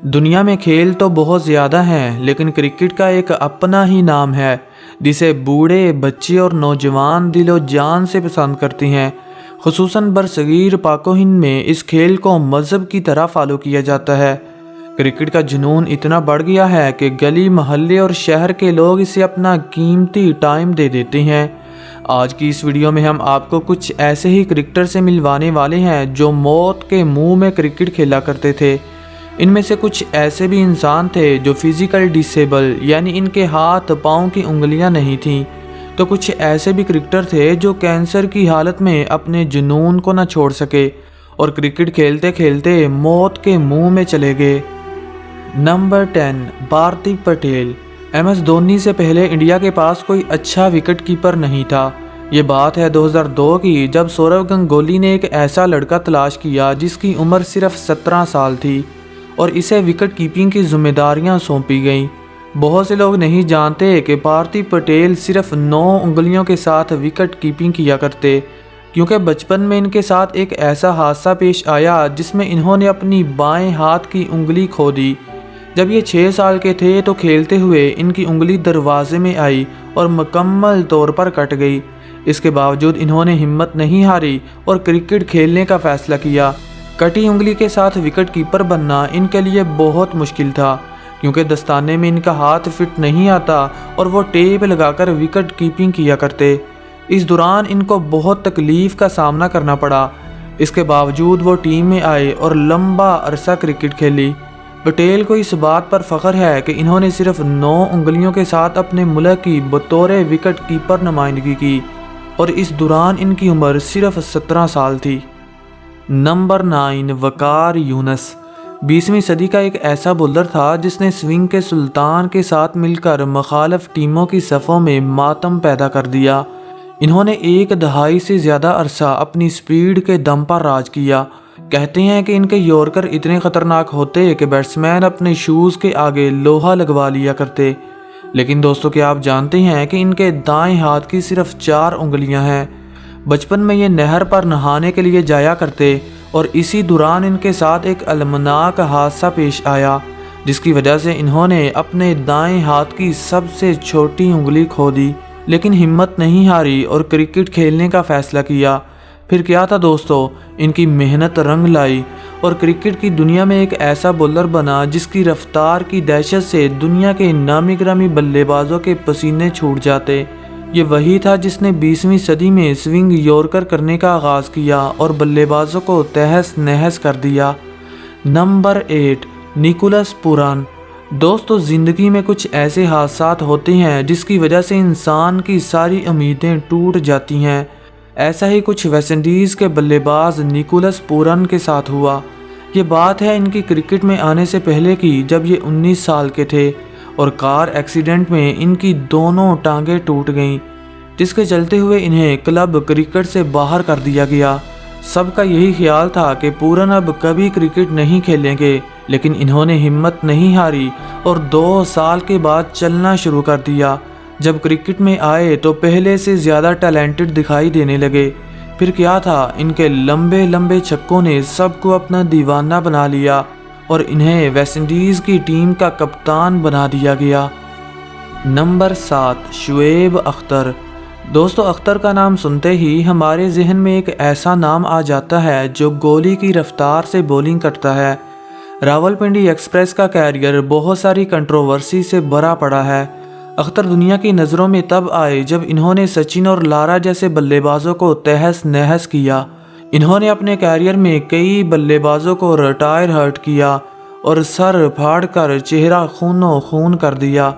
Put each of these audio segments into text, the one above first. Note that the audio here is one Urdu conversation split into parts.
دنیا میں کھیل تو بہت زیادہ ہیں، لیکن کرکٹ کا ایک اپنا ہی نام ہے جسے بوڑھے، بچے اور نوجوان دل و جان سے پسند کرتی ہیں۔ خصوصاً برصغیر پاک و ہند میں اس کھیل کو مذہب کی طرح فالو کیا جاتا ہے۔ کرکٹ کا جنون اتنا بڑھ گیا ہے کہ گلی محلے اور شہر کے لوگ اسے اپنا قیمتی ٹائم دے دیتے ہیں۔ آج کی اس ویڈیو میں ہم آپ کو کچھ ایسے ہی کرکٹر سے ملوانے والے ہیں جو موت کے منہ میں کرکٹ کھیلا کرتے تھے۔ ان میں سے کچھ ایسے بھی انسان تھے جو فزیکل ڈسیبل، یعنی ان کے ہاتھ پاؤں کی انگلیاں نہیں تھیں، تو کچھ ایسے بھی کرکٹر تھے جو کینسر کی حالت میں اپنے جنون کو نہ چھوڑ سکے اور کرکٹ کھیلتے کھیلتے موت کے منہ میں چلے گئے۔ نمبر 10، بھارتی پٹیل۔ ایم ایس دھونی سے پہلے انڈیا کے پاس کوئی اچھا وکٹ کیپر نہیں تھا۔ یہ بات ہے 2002 کی، جب سورو گنگولی نے ایک ایسا لڑکا تلاش کیا جس کی عمر صرف 17 سال تھی اور اسے وکٹ کیپنگ کی ذمہ داریاں سونپی گئیں۔ بہت سے لوگ نہیں جانتے کہ بھارتی پٹیل صرف 9 انگلیوں کے ساتھ وکٹ کیپنگ کیا کرتے، کیونکہ بچپن میں ان کے ساتھ ایک ایسا حادثہ پیش آیا جس میں انہوں نے اپنی بائیں ہاتھ کی انگلی کھو دی۔ جب یہ 6 سال کے تھے تو کھیلتے ہوئے ان کی انگلی دروازے میں آئی اور مکمل طور پر کٹ گئی۔ اس کے باوجود انہوں نے ہمت نہیں ہاری اور کرکٹ کھیلنے کا فیصلہ کیا۔ کٹی انگلی کے ساتھ وکٹ کیپر بننا ان کے لیے بہت مشکل تھا، کیونکہ دستانے میں ان کا ہاتھ فٹ نہیں آتا اور وہ ٹیپ لگا کر وکٹ کیپنگ کیا کرتے۔ اس دوران ان کو بہت تکلیف کا سامنا کرنا پڑا۔ اس کے باوجود وہ ٹیم میں آئے اور لمبا عرصہ کرکٹ کھیلی۔ پٹیل کو اس بات پر فخر ہے کہ انہوں نے صرف 9 انگلیوں کے ساتھ اپنے ملک کی بطور وکٹ کیپر نمائندگی کی اور اس دوران ان کی عمر صرف 17 سال تھی۔ نمبر 9، وقار یونس۔ 20ویں صدی کا ایک ایسا بولر تھا جس نے سوئنگ کے سلطان کے ساتھ مل کر مخالف ٹیموں کی صفوں میں ماتم پیدا کر دیا۔ انہوں نے 1 دہائی سے زیادہ عرصہ اپنی سپیڈ کے دم پر راج کیا۔ کہتے ہیں کہ ان کے یورکر اتنے خطرناک ہوتے کہ بیٹسمین اپنے شوز کے آگے لوہا لگوا لیا کرتے۔ لیکن دوستو، کیا آپ جانتے ہیں کہ ان کے دائیں ہاتھ کی صرف 4 انگلیاں ہیں؟ بچپن میں یہ نہر پر نہانے کے لیے جایا کرتے اور اسی دوران ان کے ساتھ ایک المناک حادثہ پیش آیا جس کی وجہ سے انہوں نے اپنے دائیں ہاتھ کی سب سے چھوٹی انگلی کھو دی، لیکن ہمت نہیں ہاری اور کرکٹ کھیلنے کا فیصلہ کیا۔ پھر کیا تھا دوستو، ان کی محنت رنگ لائی اور کرکٹ کی دنیا میں ایک ایسا بولر بنا جس کی رفتار کی دہشت سے دنیا کے نامی گرامی بلے بازوں کے پسینے چھوٹ جاتے۔ یہ وہی تھا جس نے 20ویں صدی میں سوئنگ یورکر کرنے کا آغاز کیا اور بلے بازوں کو تہس نہس کر دیا۔ Number 8، Nicholas Pooran. دوستو، زندگی میں کچھ ایسے حادثات ہوتے ہیں جس کی وجہ سے انسان کی ساری امیدیں ٹوٹ جاتی ہیں۔ ایسا ہی کچھ ویسٹ انڈیز کے بلے باز نیکولس پوران کے ساتھ ہوا۔ یہ بات ہے ان کی کرکٹ میں آنے سے پہلے کی، جب یہ 19 سال کے تھے اور کار ایکسیڈنٹ میں ان کی دونوں ٹانگیں ٹوٹ گئیں، جس کے چلتے ہوئے انہیں کلب کرکٹ سے باہر کر دیا گیا۔ سب کا یہی خیال تھا کہ پورن اب کبھی کرکٹ نہیں کھیلیں گے، لیکن انہوں نے ہمت نہیں ہاری اور 2 سال کے بعد چلنا شروع کر دیا۔ جب کرکٹ میں آئے تو پہلے سے زیادہ ٹیلنٹڈ دکھائی دینے لگے۔ پھر کیا تھا، ان کے لمبے لمبے چھکوں نے سب کو اپنا دیوانہ بنا لیا اور انہیں ویسٹ انڈیز کی ٹیم کا کپتان بنا دیا گیا۔ نمبر 7، شعیب اختر۔ دوستو، اختر کا نام سنتے ہی ہمارے ذہن میں ایک ایسا نام آ جاتا ہے جو گولی کی رفتار سے بولنگ کرتا ہے۔ راولپنڈی ایکسپریس کا کیریئر بہت ساری کنٹروورسی سے بھرا پڑا ہے۔ اختر دنیا کی نظروں میں تب آئے جب انہوں نے سچن اور لارا جیسے بلے بازوں کو تہس نہس کیا۔ انہوں نے اپنے کیریئر میں کئی بلے بازوں کو ریٹائر ہرٹ کیا اور سر پھاڑ کر چہرہ خونوں خون کر دیا۔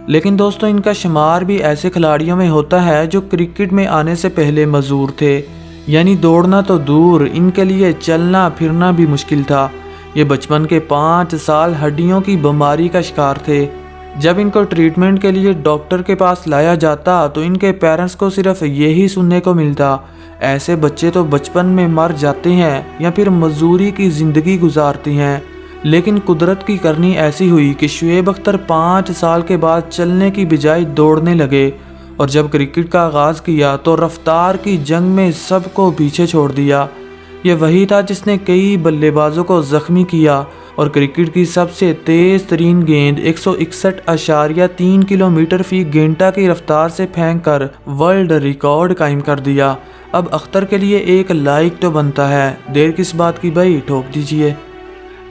لیکن دوستو، ان کا شمار بھی ایسے کھلاڑیوں میں ہوتا ہے جو کرکٹ میں آنے سے پہلے معذور تھے، یعنی دوڑنا تو دور، ان کے لیے چلنا پھرنا بھی مشکل تھا۔ یہ بچپن کے 5 سال ہڈیوں کی بیماری کا شکار تھے۔ جب ان کو ٹریٹمنٹ کے لیے ڈاکٹر کے پاس لایا جاتا تو ان کے پیرنٹس کو صرف یہی سننے کو ملتا، ایسے بچے تو بچپن میں مر جاتے ہیں یا پھر مزدوری کی زندگی گزارتے ہیں۔ لیکن قدرت کی کرنی ایسی ہوئی کہ شعیب اختر 5 سال کے بعد چلنے کی بجائے دوڑنے لگے اور جب کرکٹ کا آغاز کیا تو رفتار کی جنگ میں سب کو پیچھے چھوڑ دیا۔ یہ وہی تھا جس نے کئی بلے بازوں کو زخمی کیا اور کرکٹ کی سب سے تیز ترین گیند 161.3 کلومیٹر فی گھنٹہ کی رفتار سے پھینک کر ورلڈ ریکارڈ قائم کر دیا۔ اب اختر کے لیے ایک لائک تو بنتا ہے، دیر کس بات کی بھائی، ٹھوک دیجئے۔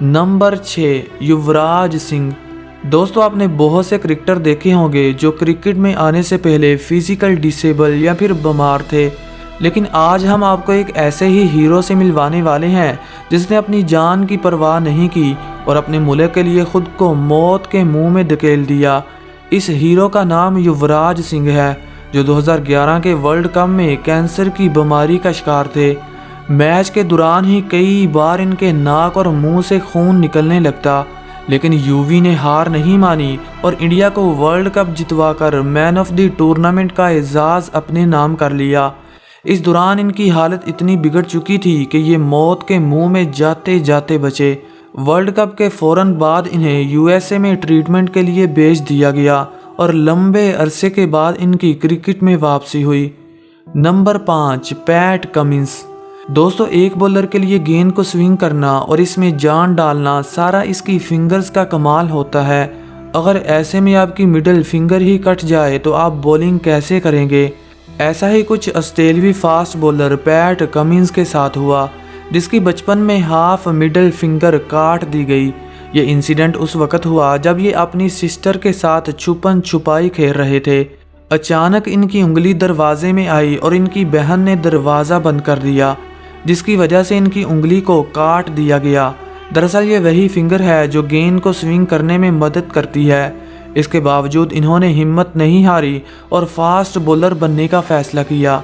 نمبر 6، یوراج سنگھ۔ دوستو آپ نے بہت سے کرکٹر دیکھے ہوں گے جو کرکٹ میں آنے سے پہلے فزیکل ڈسیبل یا پھر بیمار تھے، لیکن آج ہم آپ کو ایک ایسے ہی ہیرو سے ملوانے والے ہیں جس نے اپنی جان کی پرواہ نہیں کی اور اپنے ملک کے لیے خود کو موت کے منہ میں دھکیل دیا۔ اس ہیرو کا نام یوراج سنگھ ہے، جو 2011 کے ورلڈ کپ میں کینسر کی بیماری کا شکار تھے۔ میچ کے دوران ہی کئی بار ان کے ناک اور منہ سے خون نکلنے لگتا، لیکن یووی نے ہار نہیں مانی اور انڈیا کو ورلڈ کپ جتوا کر مین آف دی ٹورنامنٹ کا اعزاز اپنے نام کر لیا۔ اس دوران ان کی حالت اتنی بگڑ چکی تھی کہ یہ موت کے منہ میں جاتے جاتے بچے۔ ورلڈ کپ کے فوراً بعد انہیں USA میں ٹریٹمنٹ کے لیے بھیج دیا گیا اور لمبے عرصے کے بعد ان کی کرکٹ میں واپسی ہوئی۔ نمبر 5، پیٹ کمنس۔ دوستو ایک بولر کے لیے گیند کو سوئنگ کرنا اور اس میں جان ڈالنا سارا اس کی فنگرز کا کمال ہوتا ہے۔ اگر ایسے میں آپ کی مڈل فنگر ہی کٹ جائے تو آپ بولنگ کیسے کریں گے؟ ایسا ہی کچھ آسٹریلوی فاسٹ بولر پیٹ کمنس کے ساتھ ہوا، جس کی بچپن میں ہاف مڈل فنگر کاٹ دی گئی۔ یہ انسیڈنٹ اس وقت ہوا جب یہ اپنی سسٹر کے ساتھ چھپن چھپائی کھیل رہے تھے۔ اچانک ان کی انگلی دروازے میں آئی اور ان کی بہن نے دروازہ بند کر دیا، جس کی وجہ سے ان کی انگلی کو کاٹ دیا گیا۔ دراصل یہ وہی فنگر ہے جو گیند کو سوئنگ کرنے میں مدد کرتی ہے۔ اس کے باوجود انہوں نے ہمت نہیں ہاری اور فاسٹ بولر بننے کا فیصلہ کیا۔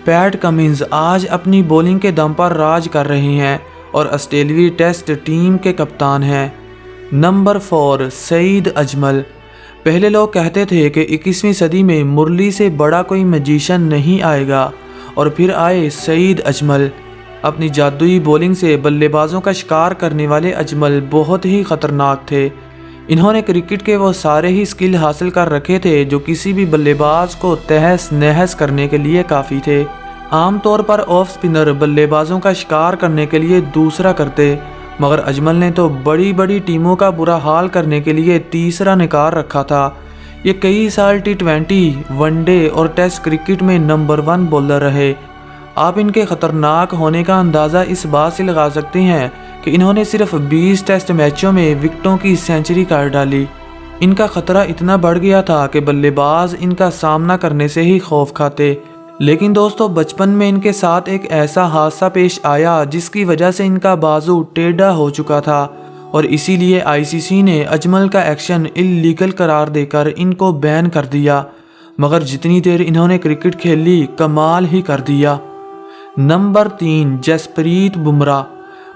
پیٹ کمنز آج اپنی بولنگ کے دم پر راج کر رہے ہیں اور آسٹریلوی ٹیسٹ ٹیم کے کپتان ہیں۔ نمبر 4، سعید اجمل۔ پہلے لوگ کہتے تھے کہ 21ویں صدی میں مرلی سے بڑا کوئی میجیشین نہیں آئے گا، اور پھر آئے سعید اجمل۔ اپنی جادوئی بولنگ سے بلے بازوں کا شکار کرنے والے اجمل بہت ہی خطرناک تھے۔ انہوں نے کرکٹ کے وہ سارے ہی سکل حاصل کر رکھے تھے جو کسی بھی بلے باز کو تہس نہس کرنے کے لیے کافی تھے۔ عام طور پر آف سپنر بلے بازوں کا شکار کرنے کے لیے دوسرا کرتے، مگر اجمل نے تو بڑی بڑی ٹیموں کا برا حال کرنے کے لیے تیسرا نکار رکھا تھا۔ یہ کئی سال T20، ون ڈے اور ٹیسٹ کرکٹ میں نمبر 1 بولر رہے۔ آپ ان کے خطرناک ہونے کا اندازہ اس بات سے لگا سکتے ہیں کہ انہوں نے صرف 20 ٹیسٹ میچوں میں وکٹوں کی سینچری کر ڈالی۔ ان کا خطرہ اتنا بڑھ گیا تھا کہ بلے باز ان کا سامنا کرنے سے ہی خوف کھاتے۔ لیکن دوستو بچپن میں ان کے ساتھ ایک ایسا حادثہ پیش آیا جس کی وجہ سے ان کا بازو ٹیڑھا ہو چکا تھا، اور اسی لیے ICC نے اجمل کا ایکشن اللیگل قرار دے کر ان کو بین کر دیا۔ مگر جتنی دیر انہوں نے کرکٹ کھیل لی، کمال ہی کر دیا۔ نمبر 3، جسپریت بمراہ۔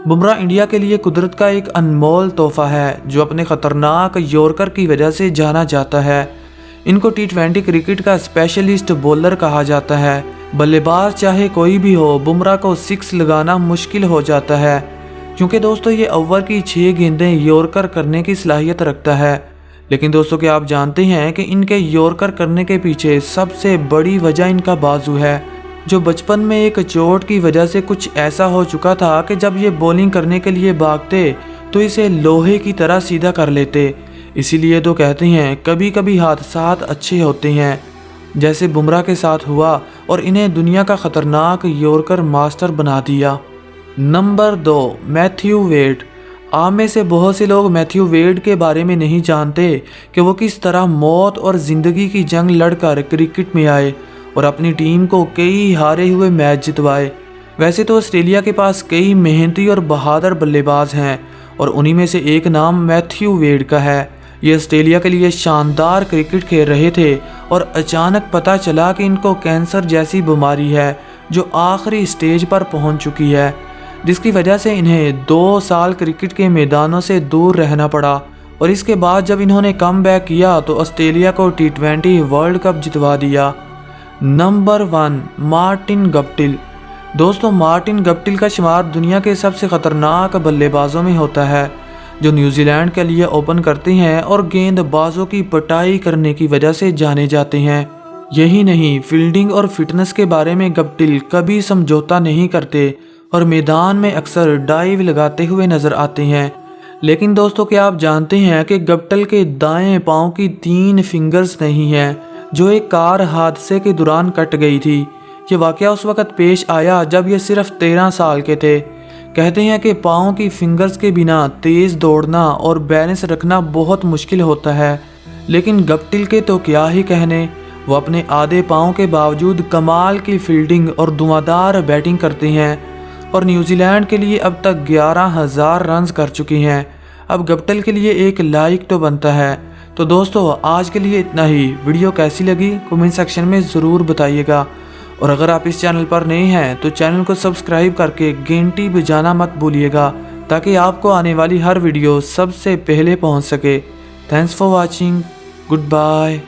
بمراہ انڈیا کے لیے قدرت کا ایک انمول تحفہ ہے جو اپنے خطرناک یورکر کی وجہ سے جانا جاتا ہے۔ ان کو T20 کرکٹ کا اسپیشلسٹ بولر کہا جاتا ہے۔ بلے باز چاہے کوئی بھی ہو، بمراہ کو 6 لگانا مشکل ہو جاتا ہے، کیونکہ دوستو یہ اوور کی 6 گیندیں یورکر کرنے کی صلاحیت رکھتا ہے۔ لیکن دوستو کیا آپ جانتے ہیں کہ ان کے یورکر کرنے کے پیچھے سب سے بڑی وجہ ان کا بازو ہے، جو بچپن میں ایک چوٹ کی وجہ سے کچھ ایسا ہو چکا تھا کہ جب یہ بولنگ کرنے کے لیے بھاگتے تو اسے لوہے کی طرح سیدھا کر لیتے۔ اسی لیے تو کہتے ہیں کبھی کبھی حادثات اچھے ہوتے ہیں، جیسے بمراہ کے ساتھ ہوا اور انہیں دنیا کا خطرناک یورکر ماسٹر بنا دیا۔ Number 2، Matthew Wade. آپ میں سے بہت سے لوگ میتھیو ویڈ کے بارے میں نہیں جانتے کہ وہ کس طرح موت اور زندگی کی جنگ لڑ کر کرکٹ میں آئے اور اپنی ٹیم کو کئی ہارے ہوئے میچ جتوائے۔ ویسے تو آسٹریلیا کے پاس کئی محنتی اور بہادر بلے باز ہیں، اور انہی میں سے ایک نام میتھیو ویڈ کا ہے۔ یہ آسٹریلیا کے لیے شاندار کرکٹ کھیل رہے تھے اور اچانک پتہ چلا کہ ان کو کینسر جیسی بیماری ہے جو آخری سٹیج پر پہنچ چکی ہے، جس کی وجہ سے انہیں 2 سال کرکٹ کے میدانوں سے دور رہنا پڑا۔ اور اس کے بعد جب انہوں نے کم بیک کیا تو آسٹریلیا کو T20 ورلڈ کپ جتوا دیا۔ Number 1، Martin Guptill. دوستو مارٹن گپٹل کا شمار دنیا کے سب سے خطرناک بلے بازوں میں ہوتا ہے، جو نیوزی لینڈ کے لیے اوپن کرتے ہیں اور گیند بازوں کی پٹائی کرنے کی وجہ سے جانے جاتے ہیں۔ یہی نہیں، فیلڈنگ اور فٹنس کے بارے میں گپٹل کبھی سمجھوتا نہیں کرتے اور میدان میں اکثر ڈائیو لگاتے ہوئے نظر آتے ہیں۔ لیکن دوستوں کیا آپ جانتے ہیں کہ گپٹل کے دائیں پاؤں کی 3 فنگرز نہیں ہیں جو ایک کار حادثے کے دوران کٹ گئی تھی۔ یہ واقعہ اس وقت پیش آیا جب یہ صرف 13 سال کے تھے۔ کہتے ہیں کہ پاؤں کی فنگرز کے بنا تیز دوڑنا اور بیلنس رکھنا بہت مشکل ہوتا ہے، لیکن گپٹل کے تو کیا ہی کہنے، وہ اپنے آدھے پاؤں کے باوجود کمال کی فیلڈنگ اور دھواندار بیٹنگ کرتے ہیں اور نیوزی لینڈ کے لیے اب تک 11,000 رنز کر چکی ہیں۔ اب گپٹل کے لیے ایک لائق تو بنتا ہے۔ تو دوستو آج کے لیے اتنا ہی۔ ویڈیو کیسی لگی کمنٹ سیکشن میں ضرور بتائیے گا، اور اگر آپ اس چینل پر نئے ہیں تو چینل کو سبسکرائب کر کے گھنٹی بجانا مت بھولیے گا تاکہ آپ کو آنے والی ہر ویڈیو سب سے پہلے پہنچ سکے۔ Thanks for watching, good bye.